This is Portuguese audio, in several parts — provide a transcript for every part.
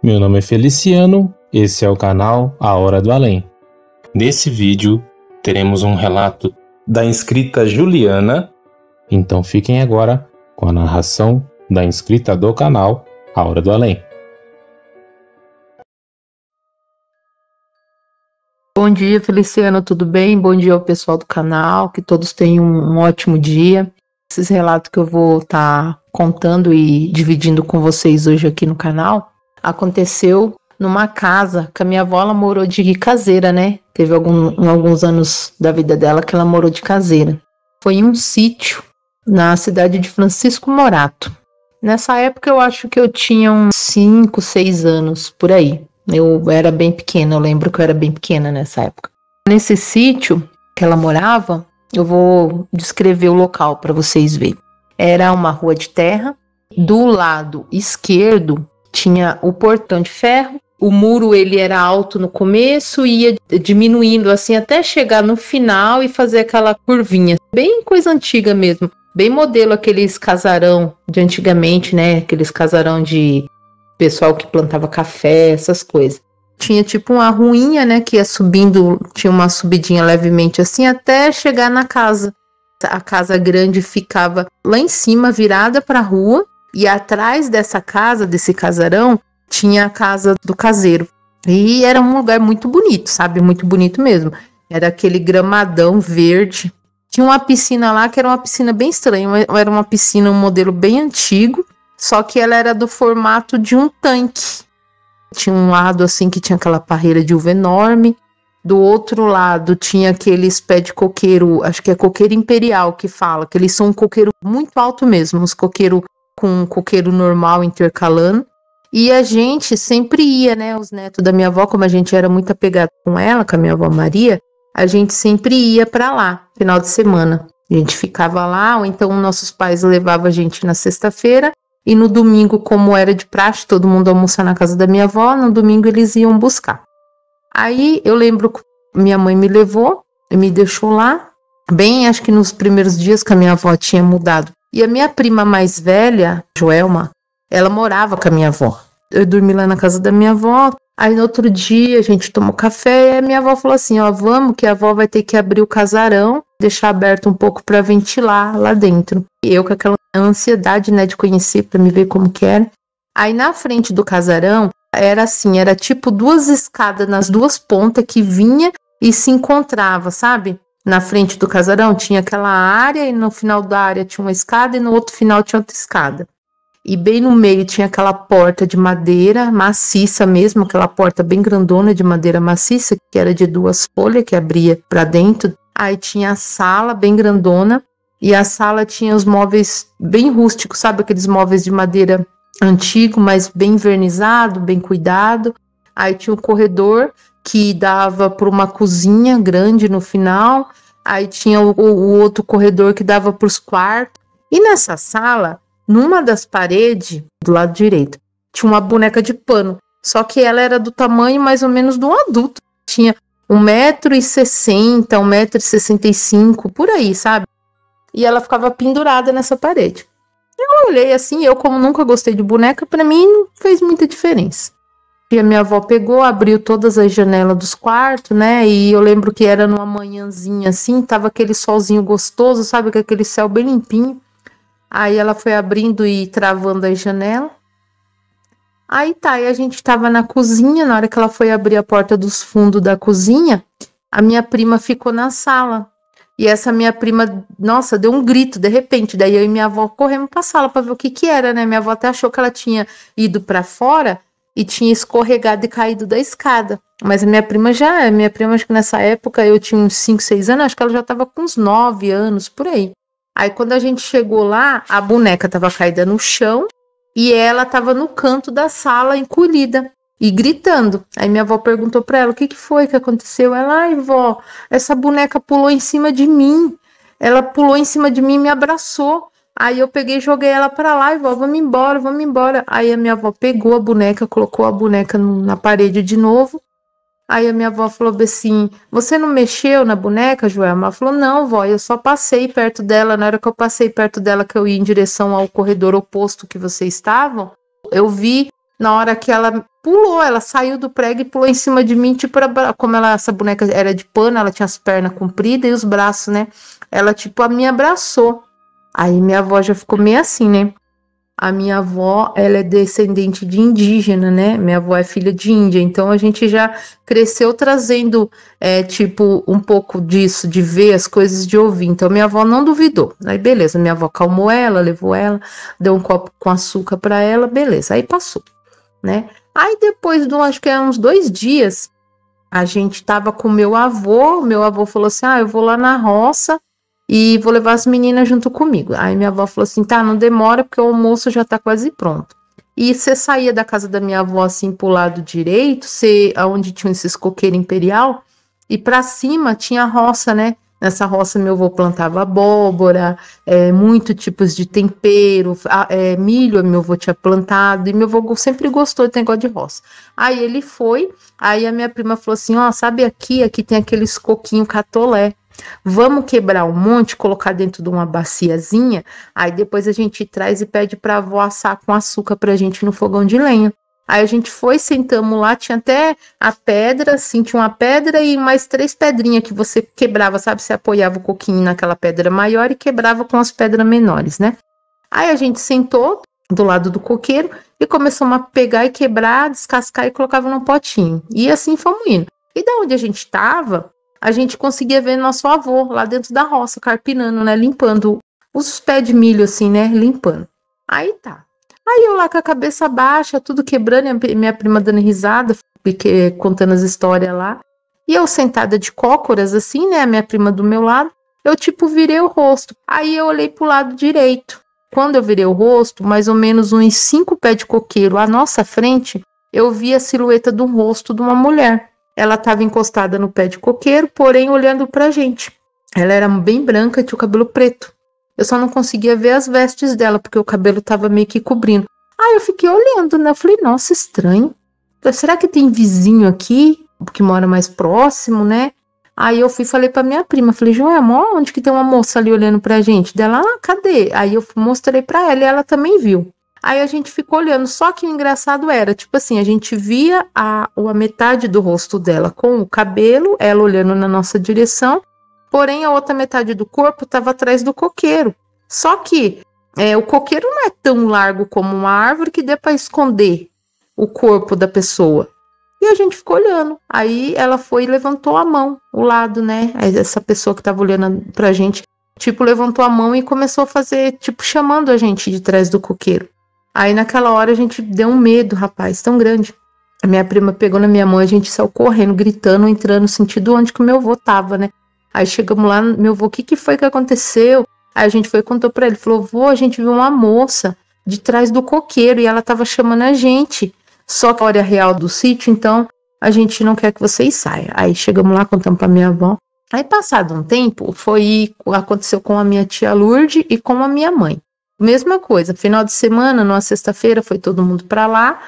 Meu nome é Feliciano, esse é o canal A Hora do Além. Nesse vídeo, teremos um relato da inscrita Juliana. Então fiquem agora com a narração da inscrita do canal A Hora do Além. Bom dia, Feliciano, tudo bem? Bom dia ao pessoal do canal, que todos tenham um ótimo dia. Esses relatos que eu vou estar contando e dividindo com vocês hoje aqui no canal, aconteceu numa casa que a minha avó ela morou de caseira, né? Teve alguns anos da vida dela que ela morou de caseira. Foi em um sítio na cidade de Francisco Morato. Nessa época eu acho que eu tinha uns 5, 6 anos, por aí. Eu era bem pequena, eu lembro que eu era bem pequena nessa época. Nesse sítio que ela morava, eu vou descrever o local para vocês verem. Era uma rua de terra, do lado esquerdo tinha o portão de ferro, o muro ele era alto no começo e ia diminuindo assim até chegar no final e fazer aquela curvinha, bem coisa antiga mesmo, bem modelo aqueles casarão de antigamente, né? Aqueles casarão de pessoal que plantava café, essas coisas. Tinha tipo uma ruinha, né, que ia subindo, tinha uma subidinha levemente assim, até chegar na casa. A casa grande ficava lá em cima, virada para a rua, e atrás dessa casa, desse casarão, tinha a casa do caseiro. E era um lugar muito bonito, sabe? Muito bonito mesmo. Era aquele gramadão verde. Tinha uma piscina lá que era uma piscina bem estranha, era uma piscina, um modelo bem antigo, só que ela era do formato de um tanque. Tinha um lado assim que tinha aquela parreira de uva enorme. Do outro lado tinha aqueles pés de coqueiro, acho que é coqueiro imperial que fala, que eles são um coqueiro muito alto mesmo, uns coqueiro com um coqueiro normal intercalando. E a gente sempre ia, né, os netos da minha avó, como a gente era muito apegado com ela, com a minha avó Maria, a gente sempre ia para lá, final de semana. A gente ficava lá, ou então nossos pais levavam a gente na sexta-feira. E no domingo, como era de praxe, todo mundo almoçar na casa da minha avó, no domingo eles iam buscar. Aí eu lembro que minha mãe me levou e me deixou lá, bem acho que nos primeiros dias que a minha avó tinha mudado. E a minha prima mais velha, Joelma, ela morava com a minha avó. Eu dormi lá na casa da minha avó, aí no outro dia a gente tomou café e a minha avó falou assim, ó, vamos que a avó vai ter que abrir o casarão, deixar aberto um pouco para ventilar lá dentro. E eu com aquela ansiedade, né, de conhecer para me ver como que era. Aí na frente do casarão era assim, era tipo 2 escadas nas 2 pontas que vinha e se encontrava, sabe? Na frente do casarão tinha aquela área e no final da área tinha uma escada e no outro final tinha outra escada. E bem no meio tinha aquela porta de madeira maciça mesmo, aquela porta bem grandona de madeira maciça, que era de 2 folhas que abria para dentro. Aí tinha a sala bem grandona. E a sala tinha os móveis bem rústicos, sabe? Aqueles móveis de madeira antigo, mas bem vernizado, bem cuidado. Aí tinha um corredor que dava para uma cozinha grande no final. Aí tinha o outro corredor que dava para os quartos. E nessa sala, numa das paredes, do lado direito, tinha uma boneca de pano. Só que ela era do tamanho mais ou menos de um adulto. Tinha 1,60 m, 1,65 m, por aí, sabe? E ela ficava pendurada nessa parede. Eu olhei assim, eu como nunca gostei de boneca, pra mim não fez muita diferença. E a minha avó pegou, abriu todas as janelas dos quartos, né? E eu lembro que era numa manhãzinha assim, tava aquele solzinho gostoso, sabe? Com aquele céu bem limpinho. Aí ela foi abrindo e travando as janelas. Aí tá, e a gente tava na cozinha, na hora que ela foi abrir a porta dos fundos da cozinha, a minha prima ficou na sala. E essa minha prima, nossa, deu um grito de repente. Daí eu e minha avó corremos pra sala pra ver o que que era, né? Minha avó até achou que ela tinha ido pra fora e tinha escorregado e caído da escada. Mas a minha prima acho que nessa época eu tinha uns 5, 6 anos, acho que ela já tava com uns 9 anos, por aí. Aí quando a gente chegou lá, a boneca tava caída no chão e ela tava no canto da sala encolhida. E gritando. Aí minha avó perguntou pra ela, o que que foi que aconteceu? Ela, ai vó, essa boneca pulou em cima de mim. Ela pulou em cima de mim e me abraçou. Aí eu peguei e joguei ela pra lá, e vó, vamos embora, vamos embora. Aí a minha avó pegou a boneca, colocou a boneca na parede de novo. Aí a minha avó falou assim, você não mexeu na boneca, Joelma? Ela falou, não, vó, eu só passei perto dela. Na hora que eu passei perto dela, que eu ia em direção ao corredor oposto que vocês estavam, eu vi Na hora que ela pulou, ela saiu do prego e pulou em cima de mim, tipo, como essa boneca era de pano, ela tinha as pernas compridas e os braços, né? Ela, tipo, me abraçou. Aí minha avó já ficou meio assim, né? A minha avó, ela é descendente de indígena, né? Minha avó é filha de índia, então a gente já cresceu trazendo, tipo, um pouco disso, de ver as coisas, de ouvir. Então minha avó não duvidou. Aí beleza, minha avó calmou ela, levou ela, deu um copo com açúcar para ela, beleza. Aí passou, né? Aí depois de, acho que é uns 2 dias, a gente tava com meu avô falou assim, eu vou lá na roça e vou levar as meninas junto comigo. Aí minha avó falou assim, tá, não demora porque o almoço já tá quase pronto. E você saía da casa da minha avó assim pro lado direito, onde tinha esses coqueiros imperial, e pra cima tinha a roça, né? Nessa roça meu avô plantava abóbora, muitos tipos de tempero, milho meu avô tinha plantado, e meu avô sempre gostou de negócio de roça. Aí ele foi, aí a minha prima falou assim, sabe aqui tem aqueles coquinhos catolé. Vamos quebrar um monte, colocar dentro de uma baciazinha, aí depois a gente traz e pede pra avó assar com açúcar pra gente no fogão de lenha. Aí a gente foi, sentamos lá, tinha até a pedra, assim, tinha uma pedra e mais 3 pedrinhas que você quebrava, sabe? Você apoiava o coquinho naquela pedra maior e quebrava com as pedras menores, né? Aí a gente sentou do lado do coqueiro e começamos a pegar e quebrar, descascar e colocava num potinho. E assim fomos indo. E da onde a gente tava, a gente conseguia ver nosso avô lá dentro da roça, carpinando, né? Limpando os pés de milho, assim, né? Limpando. Aí tá. Aí eu lá com a cabeça baixa, tudo quebrando, e a minha prima dando risada, porque contando as histórias lá. E eu sentada de cócoras, assim, né? A minha prima do meu lado. Eu, tipo, virei o rosto. Aí eu olhei pro lado direito. Quando eu virei o rosto, mais ou menos uns 5 pés de coqueiro à nossa frente, eu vi a silhueta do rosto de uma mulher. Ela estava encostada no pé de coqueiro, porém olhando pra gente. Ela era bem branca e tinha o cabelo preto. Eu só não conseguia ver as vestes dela, porque o cabelo estava meio que cobrindo. Aí eu fiquei olhando, né? Eu falei, nossa, estranho. Será que tem vizinho aqui, que mora mais próximo, né? Aí eu fui e falei pra minha prima, falei, Joelma, onde que tem uma moça ali olhando pra gente? Dela, cadê? Aí eu mostrei pra ela e ela também viu. Aí a gente ficou olhando, só que o engraçado era, tipo assim, a gente via a metade do rosto dela com o cabelo, ela olhando na nossa direção, porém a outra metade do corpo estava atrás do coqueiro. Só que o coqueiro não é tão largo como uma árvore que dê para esconder o corpo da pessoa. E a gente ficou olhando. Aí ela foi e levantou a mão, o lado, né? Essa pessoa que estava olhando pra gente, tipo, levantou a mão e começou a fazer, tipo, chamando a gente de trás do coqueiro. Aí naquela hora a gente deu um medo, rapaz, tão grande. A minha prima pegou na minha mão, a gente saiu correndo, gritando, entrando no sentido onde que o meu avô tava, né? Aí chegamos lá, meu avô, o que foi que aconteceu? Aí a gente foi e contou pra ele, falou, vô, a gente viu uma moça de trás do coqueiro e ela tava chamando a gente. Só que a hora real do sítio, então a gente não quer que vocês saiam. Aí chegamos lá, contamos pra minha avó. Aí passado um tempo, aconteceu com a minha tia Lourdes e com a minha mãe. Mesma coisa, final de semana, numa sexta-feira, foi todo mundo pra lá.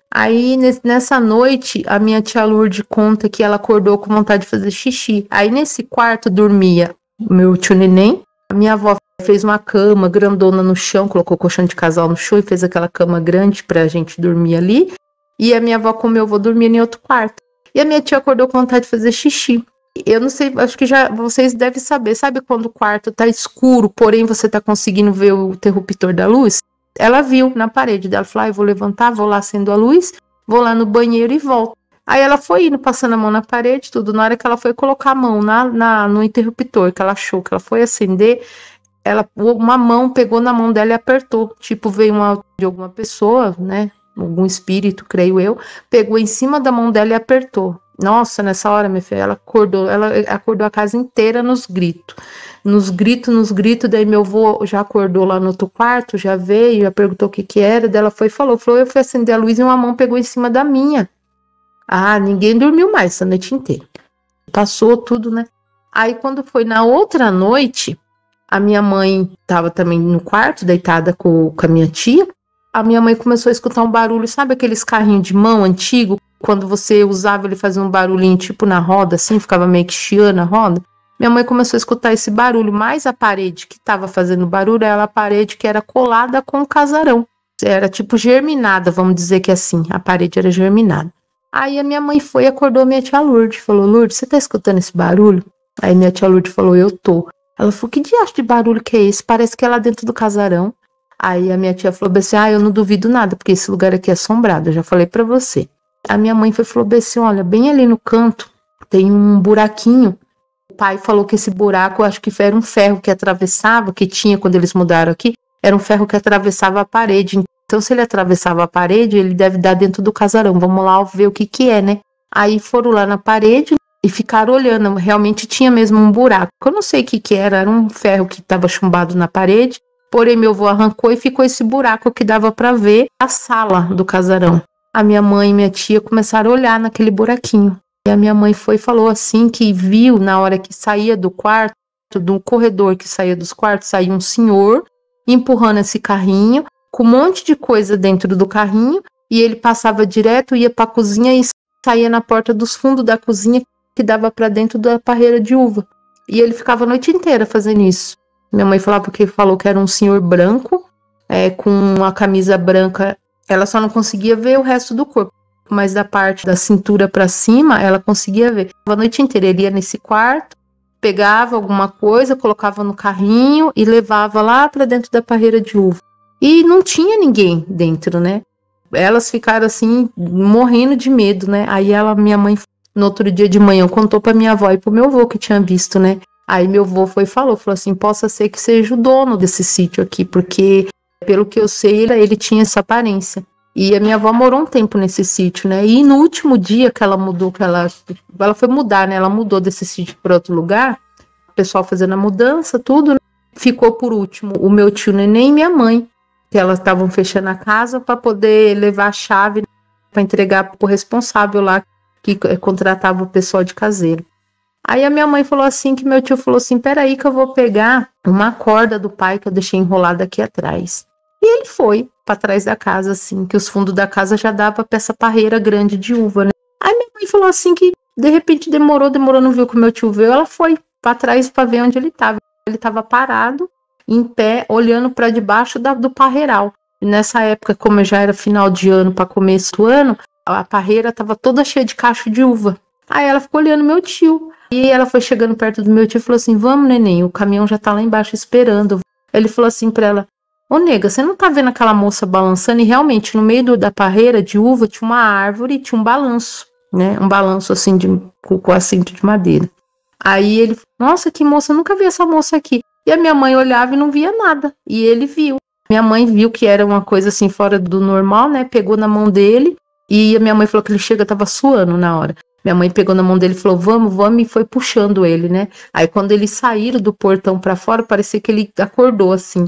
Aí, nessa noite, a minha tia Lourdes conta que ela acordou com vontade de fazer xixi. Aí, nesse quarto, dormia o meu tio Neném. A minha avó fez uma cama grandona no chão, colocou colchão de casal no chão e fez aquela cama grande pra gente dormir ali. E a minha avó com o meu avô dormia em outro quarto. E a minha tia acordou com vontade de fazer xixi. Eu não sei, acho que já vocês devem saber. Sabe quando o quarto tá escuro, porém você tá conseguindo ver o interruptor da luz? Ela viu na parede dela, falou, eu vou levantar, vou lá acendo a luz, vou lá no banheiro e volto. Aí ela foi indo, passando a mão na parede, tudo. Na hora que ela foi colocar a mão no interruptor, que ela achou que ela foi acender, uma mão pegou na mão dela e apertou. Tipo, veio de alguma pessoa, né? Algum espírito, creio eu, pegou em cima da mão dela e apertou. Nossa, nessa hora, minha filha, ela acordou a casa inteira nos gritos. Nos gritos, daí meu avô já acordou lá no outro quarto, já veio, já perguntou o que era, daí ela foi e falou, eu fui acender a luz e uma mão pegou em cima da minha. Ah, ninguém dormiu mais essa noite inteira. Passou tudo, né? Aí quando foi na outra noite, a minha mãe tava também no quarto, deitada com a minha tia, a minha mãe começou a escutar um barulho, sabe aqueles carrinhos de mão antigo? Quando você usava, ele fazia um barulhinho tipo na roda, assim, ficava meio que chiando a roda. Minha mãe começou a escutar esse barulho, mas a parede que estava fazendo barulho era a parede que era colada com o casarão. era tipo germinada, vamos dizer que assim, a parede era germinada. Aí a minha mãe foi e acordou minha tia Lourdes, falou: Lourdes, você tá escutando esse barulho? Aí minha tia Lourdes falou: eu tô. Ela falou: que diacho de barulho que é esse? Parece que é lá dentro do casarão. Aí a minha tia falou assim: eu não duvido nada, porque esse lugar aqui é assombrado, eu já falei pra você. A minha mãe falou assim: olha, bem ali no canto tem um buraquinho. O pai falou que esse buraco, eu acho que era um ferro que atravessava, que tinha quando eles mudaram aqui, era um ferro que atravessava a parede. Então, se ele atravessava a parede, ele deve dar dentro do casarão. Vamos lá ver o que é, né? Aí foram lá na parede e ficaram olhando. Realmente tinha mesmo um buraco. Eu não sei o que era um ferro que estava chumbado na parede. Porém, meu avô arrancou e ficou esse buraco que dava para ver a sala do casarão. A minha mãe e minha tia começaram a olhar naquele buraquinho. E a minha mãe foi e falou assim que viu na hora que saía do quarto, do corredor que saía dos quartos, saía um senhor empurrando esse carrinho, com um monte de coisa dentro do carrinho, e ele passava direto, ia para a cozinha e saía na porta dos fundos da cozinha que dava para dentro da parreira de uva. E ele ficava a noite inteira fazendo isso. Minha mãe falava porque falou que era um senhor branco, com uma camisa branca. Ela só não conseguia ver o resto do corpo, mas da parte da cintura para cima, ela conseguia ver. A noite inteira ele ia nesse quarto, pegava alguma coisa, colocava no carrinho e levava lá para dentro da parreira de uva. E não tinha ninguém dentro, né? Elas ficaram assim, morrendo de medo, né? Aí minha mãe, no outro dia de manhã, contou para minha avó e pro meu avô que tinha visto, né? Aí meu avô foi e falou assim, possa ser que seja o dono desse sítio aqui, porque pelo que eu sei, ele tinha essa aparência. E a minha avó morou um tempo nesse sítio, né? E no último dia que ela mudou, que ela foi mudar, né? Ela mudou desse sítio para outro lugar, o pessoal fazendo a mudança, tudo, né? Ficou por último o meu tio Neném e minha mãe, que elas estavam fechando a casa para poder levar a chave para entregar para o responsável lá, que contratava o pessoal de caseiro. Aí a minha mãe falou assim, que meu tio falou assim, peraí que eu vou pegar uma corda do pai que eu deixei enrolada aqui atrás. E ele foi para trás da casa, assim, que os fundos da casa já dava para essa parreira grande de uva, né? Aí minha mãe falou assim que de repente demorou, não viu que o meu tio veio, ela foi para trás para ver onde ele estava. Ele estava parado, em pé, olhando para debaixo do parreiral. E nessa época, como já era final de ano para começo do ano, a parreira estava toda cheia de cacho de uva. Aí ela ficou olhando meu tio. E ela foi chegando perto do meu tio e falou assim, vamos, neném, o caminhão já tá lá embaixo esperando. Ele falou assim para ela, ô nega, você não tá vendo aquela moça balançando? E realmente, no meio da parreira de uva tinha uma árvore e tinha um balanço, né? Um balanço assim, com assento de madeira. Aí ele, nossa, que moça, eu nunca vi essa moça aqui. E a minha mãe olhava e não via nada. E ele viu. Minha mãe viu que era uma coisa assim fora do normal, né? Pegou na mão dele e a minha mãe falou que ele tava suando na hora. Minha mãe pegou na mão dele e falou, vamos, e foi puxando ele, né? Aí quando eles saíram do portão pra fora, parecia que ele acordou assim.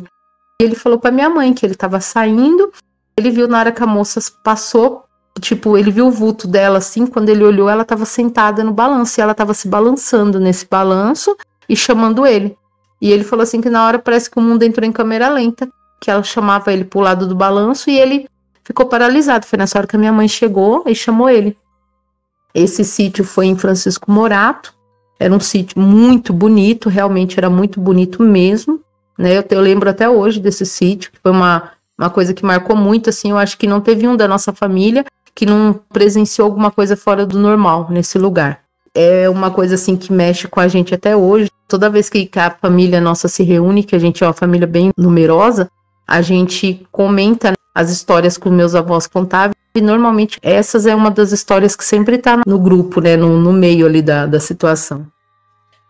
E ele falou pra minha mãe que ele tava saindo, ele viu na hora que a moça passou, tipo, ele viu o vulto dela assim, quando ele olhou, ela tava sentada no balanço, e ela tava se balançando nesse balanço e chamando ele. E ele falou assim que na hora parece que o mundo entrou em câmera lenta, que ela chamava ele pro lado do balanço e ele ficou paralisado. Foi nessa hora que a minha mãe chegou e chamou ele. Esse sítio foi em Francisco Morato, era um sítio muito bonito, realmente era muito bonito mesmo, né? Eu lembro até hoje desse sítio, que foi uma coisa que marcou muito, assim, eu acho que não teve um da nossa família que não presenciou alguma coisa fora do normal nesse lugar. É uma coisa, assim, que mexe com a gente até hoje. Toda vez que a família nossa se reúne, que a gente é uma família bem numerosa, a gente comenta, né, as histórias que os meus avós contavam. E normalmente essas é uma das histórias que sempre tá no grupo, né, no meio ali da situação.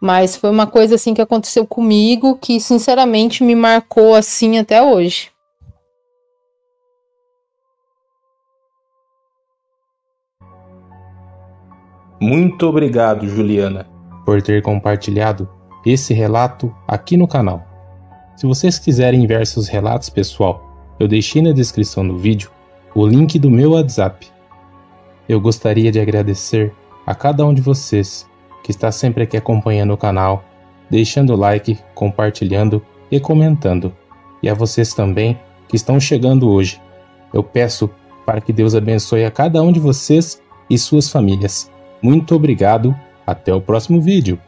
Mas foi uma coisa assim que aconteceu comigo que sinceramente me marcou assim até hoje. Muito obrigado, Juliana, por ter compartilhado esse relato aqui no canal. Se vocês quiserem ver seus relatos, pessoal, eu deixei na descrição do vídeo o link do meu WhatsApp. Eu gostaria de agradecer a cada um de vocês que está sempre aqui acompanhando o canal, deixando o like, compartilhando e comentando. E a vocês também que estão chegando hoje. Eu peço para que Deus abençoe a cada um de vocês e suas famílias. Muito obrigado, até o próximo vídeo.